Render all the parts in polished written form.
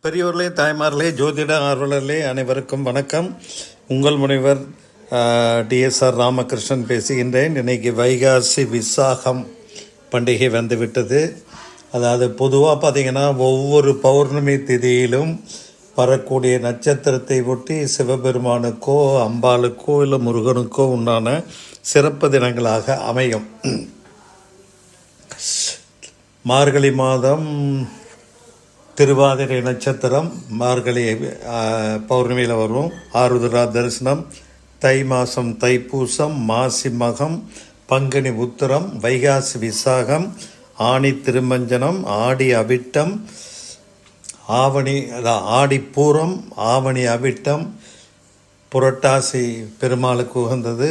பெரியோர்களே, தாய்மார்களே, ஜோதிட ஆர்வலர்களே அனைவருக்கும் வணக்கம். உங்கள் முனைவர் டிஎஸ்ஆர் ராமகிருஷ்ணன் பேசுகின்றேன். இன்றைக்கி வைகாசி விசாகம் பண்டிகை வந்துவிட்டது. அதாவது பொதுவாக பார்த்திங்கன்னா ஒவ்வொரு பௌர்ணமி திதியிலும் வரக்கூடிய நட்சத்திரத்தை ஒட்டி சிவபெருமானுக்கோ அம்பாளுக்கோ இல்லை முருகனுக்கோ உண்டான சிறப்பு தினங்களாக அமையும். மார்கழி மாதம் திருவாதிரை நட்சத்திரம் மார்கழி பௌர்ணமியில் வரும். ஆருத்ரா தரிசனம், தை மாதம் தைப்பூசம், மாசி மகம், பங்குனி உத்திரம், வைகாசி விசாகம், ஆணி திருமஞ்சனம், ஆடி அவிட்டம், ஆவணி ஆடிப்பூரம், ஆவணி அவிட்டம், புரட்டாசி பெருமாளுக்கு உகந்தது,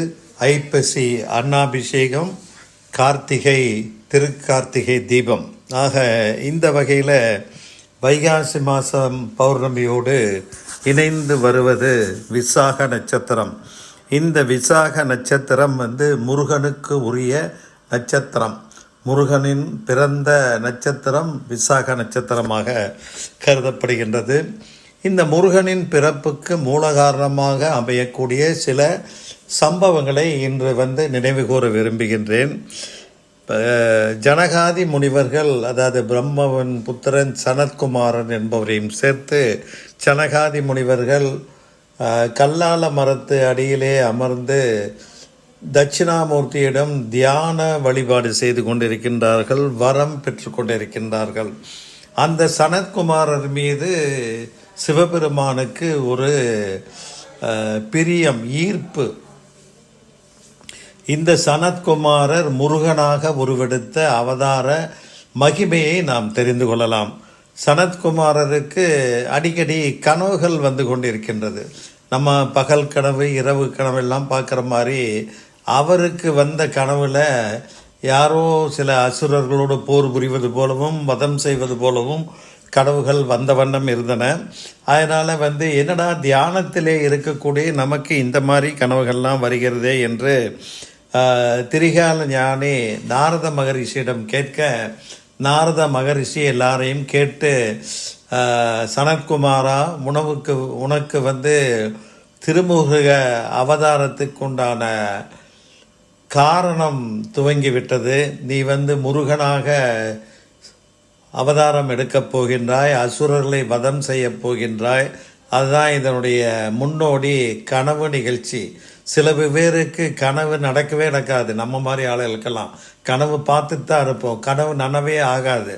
ஐப்பசி அன்னாபிஷேகம், கார்த்திகை திருக்கார்த்திகை தீபம். ஆக இந்த வகையில் வைகாசி மாதம் பௌர்ணமியோடு இணைந்து வருவது விசாக நட்சத்திரம். இந்த விசாக நட்சத்திரம் முருகனுக்கு உரிய நட்சத்திரம். முருகனின் பிறந்த நட்சத்திரம் விசாக நட்சத்திரமாக கருதப்படுகின்றது. இந்த முருகனின் பிறப்புக்கு மூல காரணமாக அமையக்கூடிய சில சம்பவங்களை இன்று நினைவு கூற விரும்புகின்றேன். ஜனகாதி முனிவர்கள், அதாவது பிரம்மவன் புத்திரன் சனத்குமாரன் என்பவரையும் சேர்த்து ஜனகாதி முனிவர்கள் கல்லால மரத்து அடியிலே அமர்ந்து தட்சிணாமூர்த்தியிடம் தியான வழிபாடு செய்து கொண்டிருக்கின்றார்கள், வரம் பெற்று கொண்டிருக்கின்றார்கள். அந்த சனத்குமாரர் மீது சிவபெருமானுக்கு ஒரு பிரியம், ஈர்ப்பு. இந்த சனத்குமாரர் முருகனாக உருவெடுத்த அவதார மகிமையை நாம் தெரிந்து கொள்ளலாம். சனத்குமாரருக்கு அடிக்கடி கனவுகள் வந்து கொண்டிருக்கின்றது. நம்ம பகல் கனவு, இரவு கனவெல்லாம் பார்க்குற மாதிரி அவருக்கு வந்த கனவுல யாரோ சில அசுரர்களோடு போர் புரிவது போலவும் வதம் செய்வது போலவும் கனவுகள் வந்த வண்ணம் இருந்தன. அதனால் என்னடா தியானத்திலே இருக்கக்கூடிய நமக்கு இந்த மாதிரி கனவுகள்லாம் வருகிறதே என்று திரிகால ஞானி நாரத மகரிஷியிடம் கேட்க, நாரத மகரிஷி எல்லாரையும் கேட்டு, சனத்குமாரா, உனக்கு திருமுருக அவதாரத்துக்கு உண்டான காரணம் துவங்கிவிட்டது. நீ முருகனாக அவதாரம் எடுக்கப் போகின்றாய், அசுரர்களை வதம் செய்ய போகின்றாய். அதுதான் இதனுடைய முன்னோடி கனவு நிகழ்ச்சி. சில பேருக்கு கனவு நடக்கவே நடக்காது. நம்ம மாதிரி ஆளுகளுக்கெல்லாம் கனவு பார்த்துட்டு தான் இருப்போம், கனவு நனவே ஆகாது.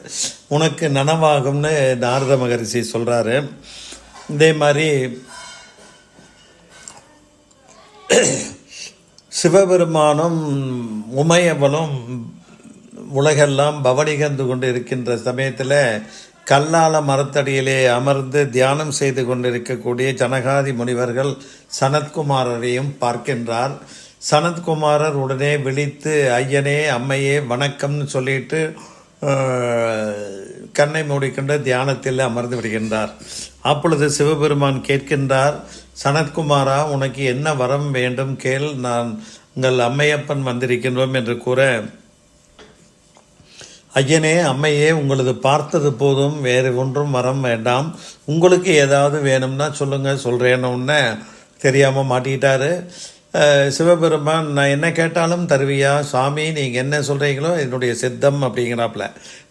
உனக்கு நனவாகும்னு நாரத மகரிஷி சொல்கிறாரு. இதே மாதிரி சிவபெருமானும் உமையவனும் உலகெல்லாம் பவனிகந்து கொண்டு இருக்கின்ற சமயத்தில் கல்லால மரத்தடியிலே அமர்ந்து தியானம் செய்து கொண்டிருக்கக்கூடிய ஜனகாதி முனிவர்கள் சனத்குமாரரையும் பார்க்கின்றார். சனத்குமாரர் உடனே விழித்து, ஐயனே அம்மையே வணக்கம்னு சொல்லிட்டு கண்ணை மூடிக்கொண்டு தியானத்தில் அமர்ந்து விடுகின்றார். அப்பொழுது சிவபெருமான் கேட்கின்றார், சனத்குமாரா, உனக்கு என்ன வரம் வேண்டும் கேள், நான் உங்கள் அம்மையப்பன் வந்திருக்கின்றோம் என்று கூற, ஐயனே அம்மையே, உங்களது பார்த்தது போதும், வேறு ஒன்றும் வரம் வேண்டாம், உங்களுக்கு ஏதாவது வேணும்னா சொல்லுங்கள், சொல்கிறேன்னு தெரியாமல் மாட்டிக்கிட்டாரு. சிவபெருமான், நான் என்ன கேட்டாலும் தருவியா சுவாமி, நீங்கள் என்ன சொல்கிறீங்களோ என்னுடைய சித்தம் அப்படிங்கிறாப்புல.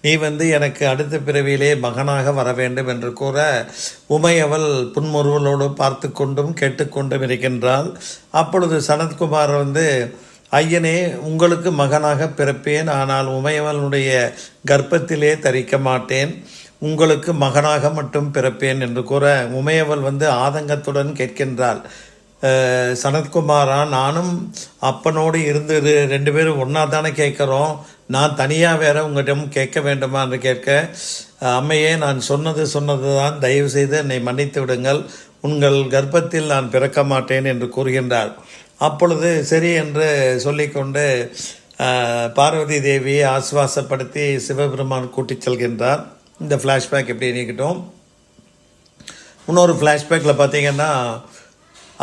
நீ எனக்கு அடுத்த பிறவியிலே மகனாக வர வேண்டும் என்று கூற, உமையவள் புன்முறுவலோடு பார்த்து கொண்டும் கேட்டுக்கொண்டும் இருக்கின்றாள். அப்பொழுது சனத்குமார் ஐயனே, உங்களுக்கு மகனாக பிறப்பேன், ஆனால் உமையவனுடைய கர்ப்பத்திலே தரிக்க மாட்டேன், உங்களுக்கு மகனாக மட்டும் பிறப்பேன் என்று கூற, உமையவள் ஆதங்கத்துடன் கேட்கின்றாள், சனத்குமாரா, நானும் அப்பனோடு இருந்து 2 பேரும் ஒன்றா தானே கேட்குறோம், நான் தனியாக வேற உங்கள்கிட்ட கேட்க வேண்டுமா என்று கேட்க, அம்மையே, நான் சொன்னது தான், தயவு செய்து என்னை மன்னித்து விடுங்கள், உங்கள் கர்ப்பத்தில் நான் பிறக்க மாட்டேன் என்று கூறுகின்றார். அப்பொழுது சரி என்று சொல்லிக்கொண்டு பார்வதி தேவியை ஆசுவாசப்படுத்தி சிவபெருமான் கூட்டிச் செல்கின்றார். இந்த ஃப்ளாஷ்பேக் எப்படி நீக்கிட்டோம். இன்னொரு ஃப்ளாஷ்பேக்கில் பார்த்தீங்கன்னா,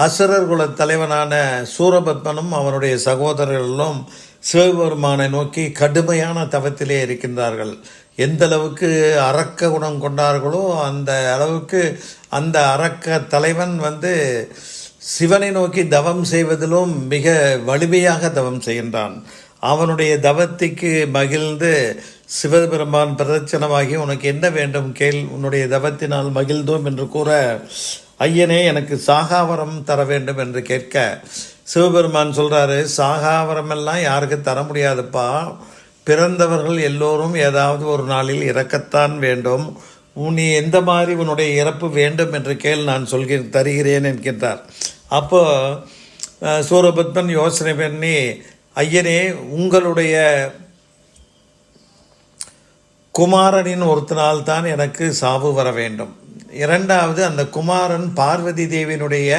அசுரர் குல தலைவனான சூரபத்மனும் அவனுடைய சகோதரர்களும் சிவபெருமானை நோக்கி கடுமையான தவத்திலே இருக்கின்றார்கள். எந்த அளவுக்கு அரக்க குணம் கொண்டார்களோ அந்த அளவுக்கு அந்த அரக்க தலைவன் சிவனை நோக்கி தவம் செய்வதிலும் மிக வலிமையாக தவம் செய்கின்றான். அவனுடைய தவத்திற்கு மகிழ்ந்து சிவபெருமான் பிரதட்சணமாகி, உனக்கு என்ன வேண்டும் கேள், உன்னுடைய தவத்தினால் மகிழ்ந்தோம் என்று கூற, ஐயனே எனக்கு சாகாவரம் தர வேண்டும் என்று கேட்க, சிவபெருமான் சொல்கிறாரு, சாகாவரமெல்லாம் யாருக்கு தர முடியாதுப்பா, பிறந்தவர்கள் எல்லோரும் ஏதாவது ஒரு நாளில் இறக்கத்தான் வேண்டும், நீ எந்த மாதிரி உன்னுடைய இறப்பு வேண்டும் என்று கேள், நான் தருகிறேன் என்கின்றார். அப்போ சூரபத்மன் யோசனை பண்ணி, ஐயனே உங்களுடைய குமாரனின் ஒருத்தனால் தான் எனக்கு சாவு வர வேண்டும். இரண்டாவது, அந்த குமாரன் பார்வதி தேவியினுடைய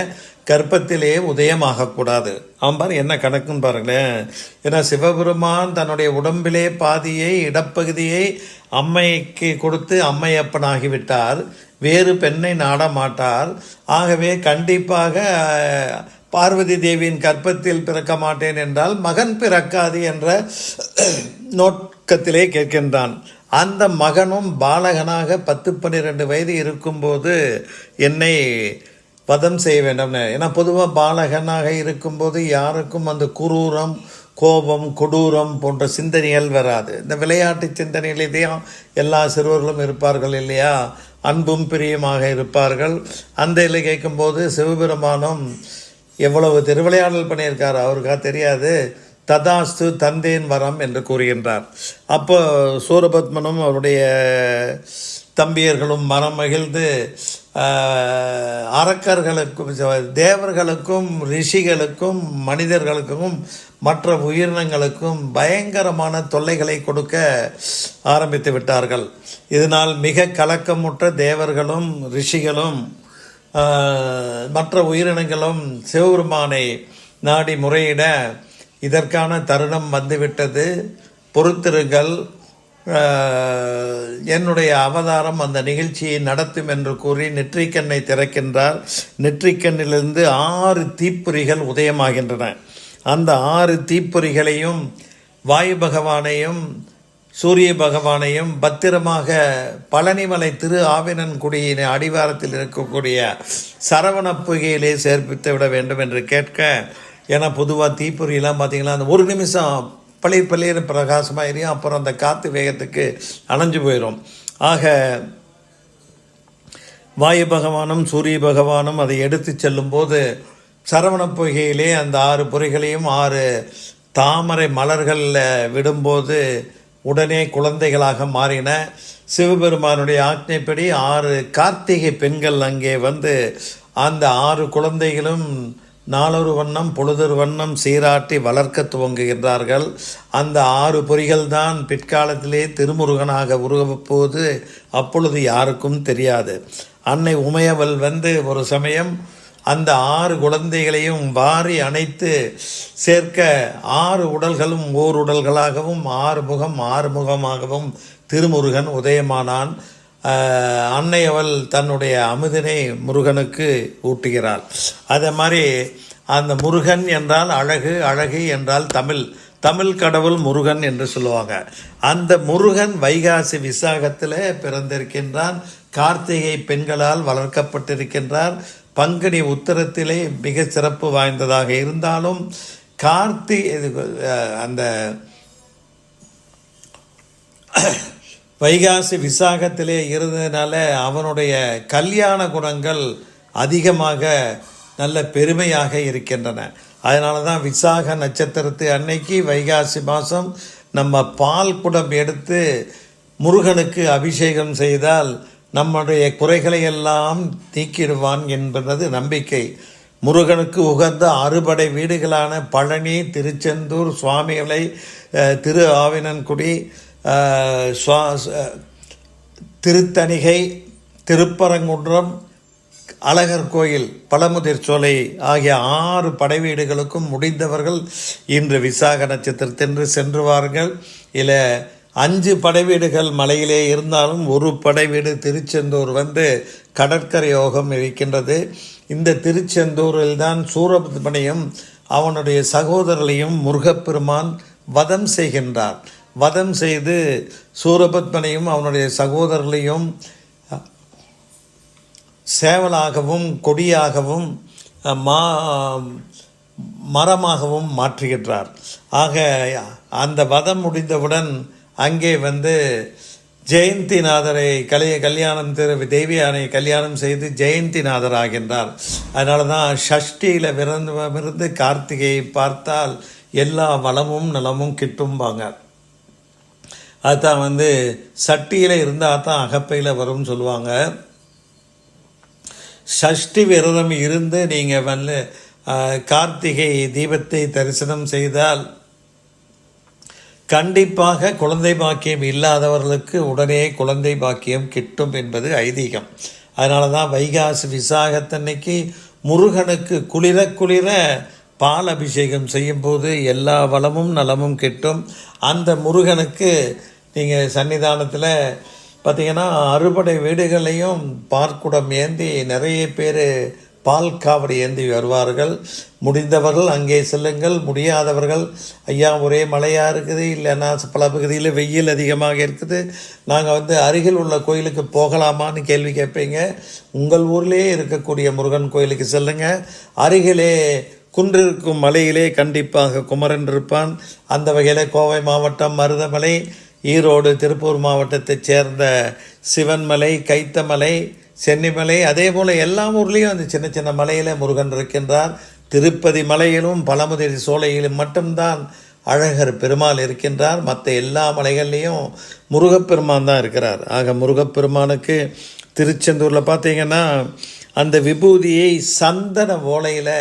கர்ப்பத்திலே உதயமாகக்கூடாது. பாரு என்ன கணக்குன்னு பாருங்களேன். ஏன்னா சிவபெருமான் தன்னுடைய உடம்பிலே பாதியை, இடப்பகுதியை அம்மைக்கு கொடுத்து அம்மையப்பனாகிவிட்டார். வேறு பெண்ணை நாட மாட்டார். ஆகவே கண்டிப்பாக பார்வதி தேவியின் கர்ப்பத்தில் பிறக்க மாட்டேன் என்றால் மகன் பிறக்காது என்ற நோக்கத்திலே கேட்கின்றான். அந்த மகனும் பாலகனாக 10-12 வயது இருக்கும்போது என்னை வதம் செய்ய வேண்டும். ஏன்னா பொதுவாக பாலகனாக இருக்கும்போது யாருக்கும் அந்த குரூரம், கோபம், கொடூரம் போன்ற சிந்தனைகள் வராது. இந்த விளையாட்டு சிந்தனையிலேயும் எல்லா சிறுவர்களும் இருப்பார்கள் இல்லையா, அன்பும் பிரியமாக இருப்பார்கள். அந்த இதில் கேட்கும்போது சிவபெருமானும் எவ்வளவு திருவிளையாடல் பண்ணியிருக்கார் அவருக்கா தெரியாது. ததாஸ்து தந்தேன் வரம் என்று கூறுகின்றார். அப்போ சூரபத்மனும் அவருடைய தம்பியர்களும் மனம் மகிழ்ந்து அரக்கர்களுக்கும், தேவர்களுக்கும், ரிஷிகளுக்கும், மனிதர்களுக்கும், மற்ற உயிரினங்களுக்கும் பயங்கரமான தொல்லைகளை கொடுக்க ஆரம்பித்து விட்டார்கள். இதனால் மிக கலக்கமுற்ற தேவர்களும் ரிஷிகளும் மற்ற உயிரினங்களும் சிவபெருமானை நாடி முறையிட, இதற்கான தருணம் வந்துவிட்டது, பொறுத்திருங்கள், என்னுடைய அவதாரம் அந்த நிகழ்ச்சியை நடத்தும் என்று கூறி நெற்றிக்கண்ணை திறக்கின்றார். நெற்றிக்கண்ணிலிருந்து 6 தீப்பொறிகள் உதயமாகின்றன. அந்த 6 தீப்பொறிகளையும் வாயு பகவானையும் சூரிய பகவானையும் பத்திரமாக பழனிமலை திரு ஆவினன்குடியின் அடிவாரத்தில் இருக்கக்கூடிய சரவண பொய்கையிலே சேர்ப்பித்து விட வேண்டும் என்று கேட்க, ஏன்னா பொதுவாக தீப்பொறியெல்லாம் பார்த்திங்கன்னா அந்த ஒரு நிமிஷம் பளிர் பிரகாசமாக எரியும், அப்புறம் அந்த காற்று வேகத்துக்கு அணைஞ்சு போயிடும். ஆக வாயு பகவானும் சூரிய பகவானும் அதை எடுத்து செல்லும்போது சரவண பொய்கையிலே அந்த 6 பொறிகளையும் 6 தாமரை மலர்களில் விடும்போது உடனே குழந்தைகளாக மாறின. சிவபெருமானுடைய ஆக்ஞைப்படி 6 கார்த்திகை பெண்கள் அங்கே அந்த 6 குழந்தைகளும் நாளொரு வண்ணம் பொழுதொரு வண்ணம் சீராட்டி வளர்க்க துவங்குகின்றார்கள். அந்த 6 பொறிகள் தான் பிற்காலத்திலே திருமுருகனாக உருவப்போது அப்பொழுது யாருக்கும் தெரியாது. அன்னை உமையவள் ஒரு சமயம் அந்த 6 குழந்தைகளையும் வாரி அணைத்து சேர்க்க 6 உடல்களும் ஓர் உடல்களாகவும் 6 முகம் 6 முகமாகவும் திருமுருகன் உதயமானான். அன்னை அவள் தன்னுடைய அமுதினை முருகனுக்கு ஊட்டுகிறாள். அதே மாதிரி அந்த முருகன் என்றால் அழகு, அழகு என்றால் தமிழ் கடவுள் முருகன் என்று சொல்லுவாங்க. அந்த முருகன் வைகாசி விசாகத்தில் பிறந்திருக்கின்றான். கார்த்திகை பெண்களால் வளர்க்கப்பட்டிருக்கின்றார். பங்குனி உத்தரத்திலே மிக சிறப்பு வாய்ந்ததாக இருந்தாலும் அந்த வைகாசி விசாகத்திலே இருந்ததுனால அவனுடைய கல்யாண குணங்கள் அதிகமாக நல்ல பெருமையாக இருக்கின்றன. அதனால தான் விசாக நட்சத்திரத்து அன்னைக்கு வைகாசி மாதம் நம்ம பால் குடம் எடுத்து முருகனுக்கு அபிஷேகம் செய்தால் நம்முடைய குறைகளை எல்லாம் நீக்கிடுவான் என்பது நம்பிக்கை. முருகனுக்கு உகந்த 6 வீடுகளான பழனி, திருச்செந்தூர், சுவாமிகளை, திரு ஆவினன்குடி, திருத்தணிகை, திருப்பரங்குன்றம், அழகர் கோயில், பழமுதிர் சோலை ஆகிய 6 படைவீடுகளுக்கும் முடிந்தவர்கள் இன்று விசாக நட்சத்திரத்தென்று சென்றுவார்கள். இல்லை 5 படைவீடுகள் மலையிலே இருந்தாலும் ஒரு படைவீடு திருச்செந்தூர் கடற்கரை யோகம் இருக்கின்றது. இந்த திருச்செந்தூரில் தான் சூரபத்மனையும் அவனுடைய சகோதரர்களையும் முருகப்பெருமான் வதம் செய்கின்றார். வதம் செய்து சூரபத்மனையும் அவனுடைய சகோதரர்களையும் சேவலாகவும் கொடியாகவும் மா மரமாகவும் மாற்றுகின்றார். ஆக அந்த வதம் முடிந்தவுடன் அங்கே ஜெயந்திநாதரை கல்யாணம் தேவியானை கல்யாணம் செய்து ஜெயந்திநாதர் ஆகின்றார். அதனால தான் ஷஷ்டியில் விருந்து கார்த்திகையை பார்த்தால் எல்லா வளமும் நலமும் கிட்டும்பாங்க. அதுதான் சட்டியில் இருந்தால் தான் அகப்பையில் வரும்னு சொல்லுவாங்க. ஷஷ்டி விரதம் இருந்து நீங்கள் கார்த்திகை தீபத்தை தரிசனம் செய்தால் கண்டிப்பாக குழந்தை பாக்கியம் இல்லாதவர்களுக்கு உடனே குழந்தை பாக்கியம் கிட்டும் என்பது ஐதீகம். அதனால தான் வைகாசி விசாகத்தன்னைக்கு முருகனுக்கு குளிர குளிர பால் அபிஷேகம் செய்யும்போது எல்லா வளமும் நலமும் கிட்டும். அந்த முருகனுக்கு நீங்கள் சன்னிதானத்தில் பார்த்திங்கன்னா அறுபடை வீடுகளையும் பார்க்குடம் ஏந்தி நிறைய பேர் பால் காவடி ஏந்தி வருவார்கள். முடிந்தவர்கள் அங்கே செல்லுங்கள், முடியாதவர்கள் ஐயா ஒரே மழையாக இருக்குது, இல்லைன்னா பல பகுதியில் வெயில் அதிகமாக இருக்குது, நாங்கள் அருகில் உள்ள கோயிலுக்கு போகலாமான்னு கேள்வி கேட்பீங்க. உங்கள் ஊர்லேயே இருக்கக்கூடிய முருகன் கோயிலுக்கு செல்லுங்கள். அருகிலே குன்றிருக்கும் மலையிலே கண்டிப்பாக குமரன் இருப்பான். அந்த வகையில் கோவை மாவட்டம் மருதமலை, ஈரோடு திருப்பூர் மாவட்டத்தைச் சேர்ந்த சிவன்மலை, கைத்தமலை, சென்னிமலை, அதே போல் எல்லா ஊர்லேயும் அந்த சின்ன சின்ன மலையில் முருகன் இருக்கின்றார். திருப்பதி மலையிலும் பழமுதிர் சோலையிலும் மட்டும்தான் அழகர் பெருமாள் இருக்கின்றார். மற்ற எல்லா மலைகள்லேயும் முருகப்பெருமான் தான் இருக்கிறார். ஆக முருகப்பெருமானுக்கு திருச்செந்தூரில் பார்த்தீங்கன்னா அந்த விபூதியை சந்தன ஓலையில்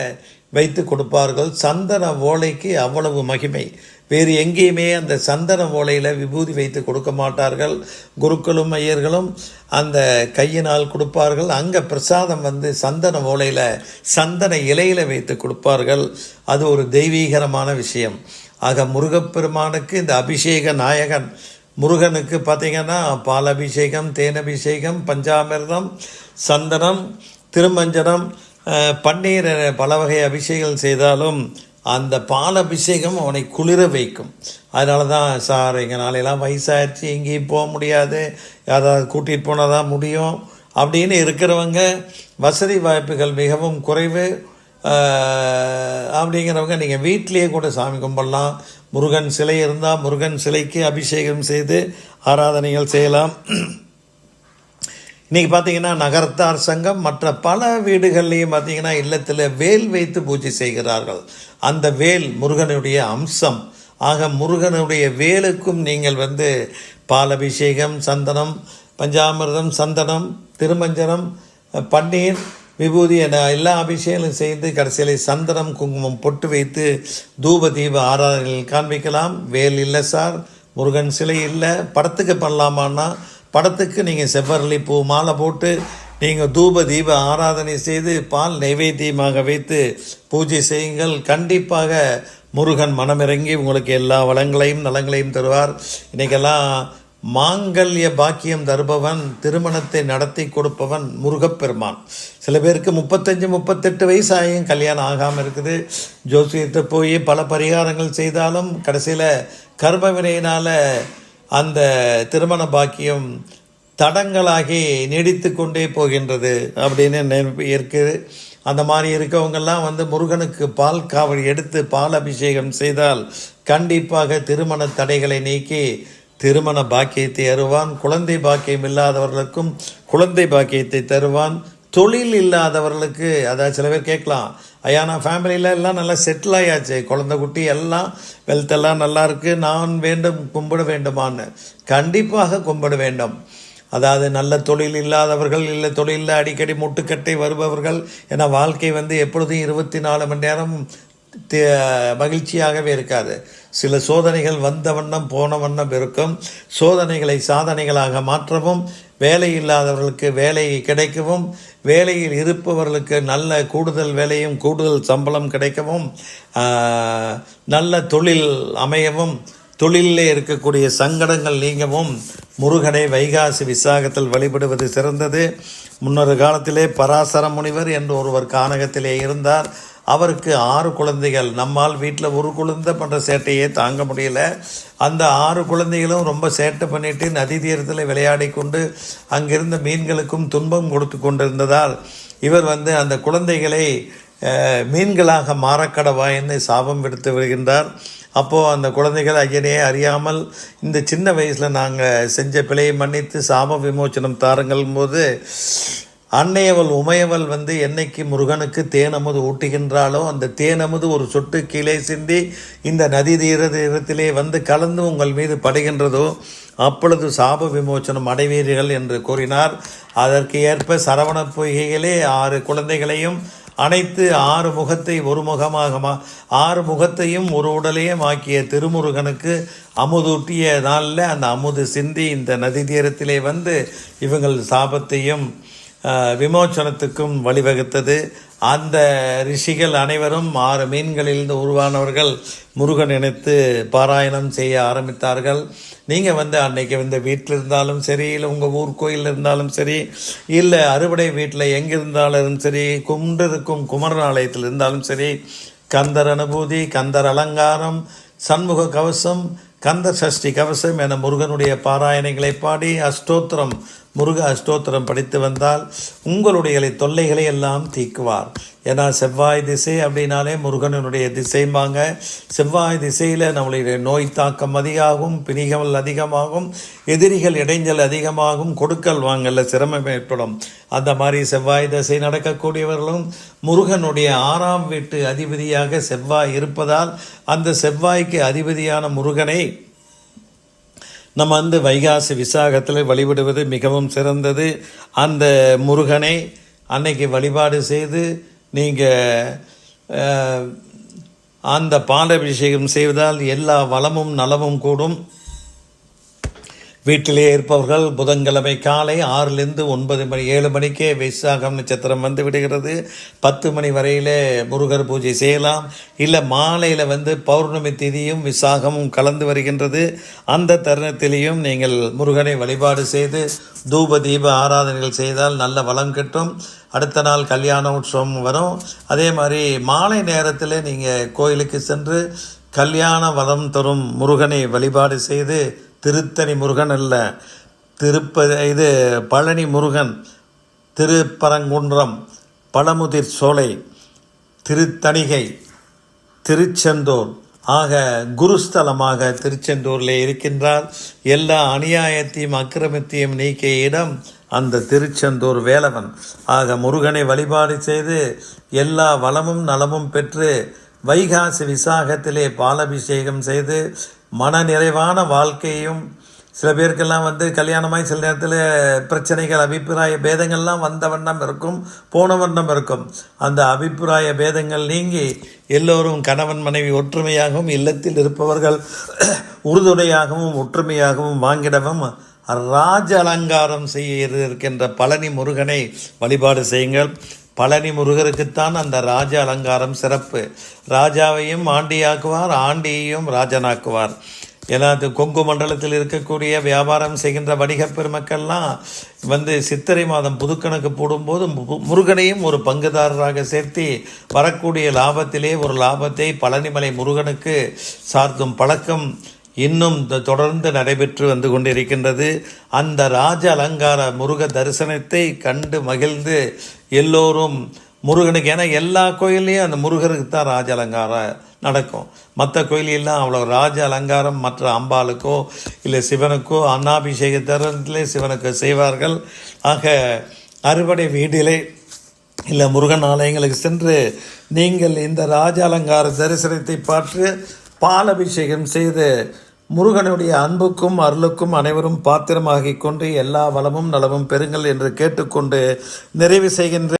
வைத்து கொடுப்பார்கள். சந்தன ஓலைக்கு அவ்வளவு மகிமை. வேறு எங்கேயுமே அந்த சந்தன ஓலையில் விபூதி வைத்து கொடுக்க மாட்டார்கள். குருக்களும் ஐயர்களும் அந்த கையினால் கொடுப்பார்கள். அங்கே பிரசாதம் சந்தன ஓலையில் சந்தன இலையில் வைத்து கொடுப்பார்கள். அது ஒரு தெய்வீகரமான விஷயம். ஆக முருகப்பெருமானுக்கு இந்த அபிஷேக நாயகன் முருகனுக்கு பார்த்திங்கன்னா பால் அபிஷேகம், தேன் அபிஷேகம், பஞ்சாமிர்தம், சந்தனம், திருமஞ்சனம், பன்னீர் பல வகை அபிஷேகம் செய்தாலும் அந்த பால் அபிஷேகம் அவனை குளிர வைக்கும். அதனால தான் சார் எங்கள் நாளையெல்லாம் வயசாகிடுச்சு, எங்கேயும் போக முடியாது, யாராவது கூட்டிகிட்டு போனால் தான் முடியும் அப்படின்னு இருக்கிறவங்க, வசதி வாய்ப்புகள் மிகவும் குறைவு அப்படிங்கிறவங்க நீங்கள் வீட்டிலேயே கூட சாமி கும்பிடலாம். முருகன் சிலை இருந்தால் முருகன் சிலைக்கு அபிஷேகம் செய்து ஆராதனைகள் செய்யலாம். இன்றைக்கி பார்த்திங்கன்னா நகரத்தார் சங்கம் மற்ற பல வீடுகள்லேயும் பார்த்திங்கன்னா இல்லத்தில் வேல் வைத்து பூஜை செய்கிறார்கள். அந்த வேல் முருகனுடைய அம்சம். ஆக முருகனுடைய வேலுக்கும் நீங்கள் பால் அபிஷேகம், சந்தனம், பஞ்சாமிர்தம், சந்தனம், திருமஞ்சனம், பன்னீர், விபூதி என எல்லா அபிஷேகம் செய்து கடைசியில் சந்தனம் குங்குமம் பொட்டு வைத்து தூப தீப ஆராதனைகள் காண்பிக்கலாம். வேல் இல்லை சார், முருகன் சிலை இல்லை, படத்துக்கு பண்ணலாமான்னா படத்துக்கு நீங்கள் செவ்வரளி பூ மாலை போட்டு நீங்கள் தூப தீப ஆராதனை செய்து பால் நைவேத்தியமாக வைத்து பூஜை செய்யுங்கள். கண்டிப்பாக முருகன் மனமிறங்கி உங்களுக்கு எல்லா வளங்களையும் நலங்களையும் தருவார். இன்றைக்கெல்லாம் மாங்கல்ய பாக்கியம் தருபவன், திருமணத்தை நடத்தி கொடுப்பவன் முருகப்பெருமான். சில பேருக்கு 35-38 வயசு ஆகியும் கல்யாணம் ஆகாமல் இருக்குது. ஜோசியத்தை போய் பல பரிகாரங்கள் செய்தாலும் கடைசியில் கர்ம வினையினால் அந்த திருமண பாக்கியம் தடங்களாகி நீடித்து கொண்டே போகின்றது அப்படின்னு இருக்குது. அந்த மாதிரி இருக்கவங்கெல்லாம் முருகனுக்கு பால் காவடி எடுத்து பால் அபிஷேகம் செய்தால் கண்டிப்பாக திருமண தடைகளை நீக்கி திருமண பாக்கியத்தை தருவான். குழந்தை பாக்கியம் இல்லாதவர்களுக்கும் குழந்தை பாக்கியத்தை தருவான். தொழில் இல்லாதவர்களுக்கு, அதாவது சில பேர் கேட்கலாம், ஐயா நான் ஃபேமிலியில் எல்லாம் நல்லா செட்டில் ஆயாச்சு, குழந்தை குட்டி எல்லாம் வெல்த்தெல்லாம் நல்லா இருக்குது, நான் கும்பிட வேண்டுமான்னு. கண்டிப்பாக கும்பிட வேண்டும். அதாவது நல்ல தொழில் இல்லாதவர்கள், இல்லை தொழிலில் அடிக்கடி முட்டுக்கட்டை வருபவர்கள், ஏன்னா வாழ்க்கை எப்பொழுதும் 24 மணி நேரம் மகிழ்ச்சியாகவே இருக்காது. சில சோதனைகள் வந்த வண்ணம் போன வண்ணம் இருக்கும். சோதனைகளை சாதனைகளாக மாற்றவும், வேலை இல்லாதவர்களுக்கு வேலை கிடைக்கவும், வேலையில் இருப்பவர்களுக்கு நல்ல கூடுதல் வேலையும் கூடுதல் சம்பளம் கிடைக்கவும், நல்ல தொழில் அமையவும், தொழிலே இருக்கக்கூடிய சங்கடங்கள் நீங்கவும் முருகனை வைகாசி விசாகத்தில் வழிபடுவது சிறந்தது. முன்னொரு காலத்திலே பராசர முனிவர் என்று ஒருவர் கானகத்திலே இருந்தார். அவருக்கு 6 குழந்தைகள். நம்மால் வீட்டில் ஒரு குழந்தை பண்ணுற சேட்டையே தாங்க முடியல. அந்த 6 குழந்தைகளும் ரொம்ப சேட்டை பண்ணிட்டு நதி தீரத்தில் விளையாடி கொண்டு அங்கிருந்த மீன்களுக்கும் துன்பம் கொடுத்து கொண்டிருந்ததால் இவர் அந்த குழந்தைகளை மீன்களாக மாறக்கடவாயின்னு சாபம் விடுத்து வருகின்றார். அப்போது அந்த குழந்தைகள் ஐயனே அறியாமல் இந்த சின்ன வயசில் நாங்கள் செஞ்ச பிழையை மன்னித்து சாப விமோச்சனம் தாருங்கள் போது அன்னையவள் உமையவள் என்னைக்கு முருகனுக்கு தேனமுது ஊட்டுகின்றாலோ அந்த தேனமுது ஒரு சொட்டு கீழே சிந்தி இந்த நதி தீரத்திலே கலந்து உங்கள் மீது படுகின்றதோ அப்பொழுது சாப விமோச்சனம் அடைவீர்கள் என்று கூறினார். அதற்கு ஏற்ப சரவண பொய்கையிலே 6 குழந்தைகளையும் அனைத்து 6 முகத்தை ஒரு முகமாக 6 முகத்தையும் ஒரு உடலையும் ஆக்கிய திருமுருகனுக்கு அமுதூட்டிய நாளில் அந்த அமுது சிந்தி இந்த நதி தீரத்திலே இவங்கள் சாபத்தையும் விமோச்சனத்துக்கும் வழிவகுத்தது. அந்த ரிஷிகள் அனைவரும் 6 மீன்களிலிருந்து உருவானவர்கள் முருகன் நினைத்து பாராயணம் செய்ய ஆரம்பித்தார்கள். நீங்கள் அன்னைக்கு வீட்டில் இருந்தாலும் சரி, இல்லை உங்கள் ஊர் கோயிலில் இருந்தாலும் சரி, இல்லை அறுவடை வீட்டில் எங்கே இருந்தாலும் சரி, கும்பிருக்கும் குமரன் ஆலயத்தில் இருந்தாலும் சரி, கந்தர் அனுபூதி, கந்தர் அலங்காரம், சண்முக கவசம், கந்த சஷ்டி கவசம் என முருகனுடைய பாராயணங்களை பாடி அஷ்டோத்திரம் முருக அஷ்டோத்திரம் படித்து வந்தால் உங்களுடைய தொல்லைகளை எல்லாம் தீக்குவார். ஏன்னா செவ்வாய் திசை அப்படின்னாலே முருகனுடைய திசைம்பாங்க. செவ்வாய் திசையில் நம்மளுடைய நோய் தாக்கம் அதிகமாகும், பிணிகள் அதிகமாகும், எதிரிகள் இடைஞ்சல் அதிகமாகும், கொடுக்கல் வாங்கல சிரமம் ஏற்படும். அந்த மாதிரி செவ்வாய் திசை நடக்கக்கூடியவர்களும் முருகனுடைய 6ஆம் வீட்டு அதிபதியாக செவ்வாய் இருப்பதால் அந்த செவ்வாய்க்கு அதிபதியான முருகனை நம்ம வைகாசி விசாகத்தில் வழிபடுவது மிகவும் சிறந்தது. அந்த முருகனை அன்னைக்கு வழிபாடு செய்து நீங்கள் அந்த பாலாபிஷேகம் செய்வதால் எல்லா வளமும் நலமும் கூடும். வீட்டிலே இருப்பவர்கள் புதன்கிழமை காலை 6லிருந்து 9 மணி 7 மணிக்கே விசாகம் நட்சத்திரம் விடுகிறது. 10 மணி வரையிலே முருகர் பூஜை செய்யலாம். இல்லை மாலையில் பௌர்ணமி திதியும் விசாகமும் கலந்து வருகின்றது. அந்த தருணத்திலேயும் நீங்கள் முருகனை வழிபாடு செய்து தூப தீப ஆராதனைகள் செய்தால் நல்ல வளம் கிட்டும். அடுத்த நாள் கல்யாண உற்சவம் வரும். அதே மாதிரி மாலை நேரத்தில் நீங்கள் கோயிலுக்கு சென்று கல்யாண வளம் தரும் முருகனை வழிபாடு செய்து திருத்தணி முருகன் அல்ல, பழனி முருகன், திருப்பரங்குன்றம், பழமுதிர் சோலை, திருத்தணிகை, திருச்செந்தூர் ஆக குருஸ்தலமாக திருச்செந்தூரில் இருக்கின்றார். எல்லா அநியாயத்தையும் அக்கிரமத்தையும் நீக்கிய இடம் அந்த திருச்செந்தூர் வேலவன். ஆக முருகனை வழிபாடு செய்து எல்லா வளமும் நலமும் பெற்று வைகாசி விசாகத்திலே பாலாபிஷேகம் செய்து மன நிறைவான வாழ்க்கையும். சில பேருக்கெல்லாம் கல்யாணமாய் சில நேரத்தில் பிரச்சனைகள் அபிப்பிராய பேதங்கள்லாம் வந்த வண்ணம் இருக்கும், போன வண்ணம் இருக்கும். அந்த அபிப்பிராய பேதங்கள் நீங்கி எல்லோரும் கணவன் மனைவி ஒற்றுமையாகவும் இல்லத்தில் இருப்பவர்கள் உறுதுணையாகவும் ஒற்றுமையாகவும் வாங்கிடவும் ராஜ அலங்காரம் செய்ய இருக்கின்ற பழனி முருகனை வழிபாடு செய்யுங்கள். பழனி முருகருக்குத்தான் அந்த ராஜ அலங்காரம் சிறப்பு. ராஜாவையும் ஆண்டியாக்குவார், ஆண்டியையும் ராஜனாக்குவார். ஏன்னா கொங்கு மண்டலத்தில் இருக்கக்கூடிய வியாபாரம் செய்கின்ற வணிக பெருமக்கள்லாம் சித்திரை மாதம் புதுக்கணக்கு போடும்போது முருகனையும் ஒரு பங்குதாரராக சேர்த்து வரக்கூடிய லாபத்திலே ஒரு லாபத்தை பழனிமலை முருகனுக்கு சார்த்தும் பழக்கம் இன்னும் தொடர்ந்து நடைபெற்று கொண்டிருக்கின்றது. அந்த ராஜ அலங்கார முருக தரிசனத்தை கண்டு மகிழ்ந்து எல்லோரும் முருகனுக்கு, ஏன்னா எல்லா கோயில்லையும் அந்த முருகருக்கு தான் ராஜ அலங்காரம் நடக்கும். மற்ற கோயிலெல்லாம் அவ்வளோ ராஜ அலங்காரம் மற்ற அம்பாளுக்கோ இல்லை சிவனுக்கோ அன்னாபிஷேக தருணத்திலே சிவனுக்கு செய்வார்கள். ஆக அறுவடை வீட்டிலே இல்லை முருகன் ஆலயங்களுக்கு சென்று நீங்கள் இந்த ராஜ அலங்கார தரிசனத்தை பார்த்து பாலாபிஷேகம் செய்து முருகனுடைய அன்புக்கும் அருளுக்கும் அனைவரும் பாத்திரமாகிக் கொண்டு எல்லா வளமும் நலமும் பெறுங்கள் என்று கேட்டுக்கொண்டு நிறைவு செய்கின்ற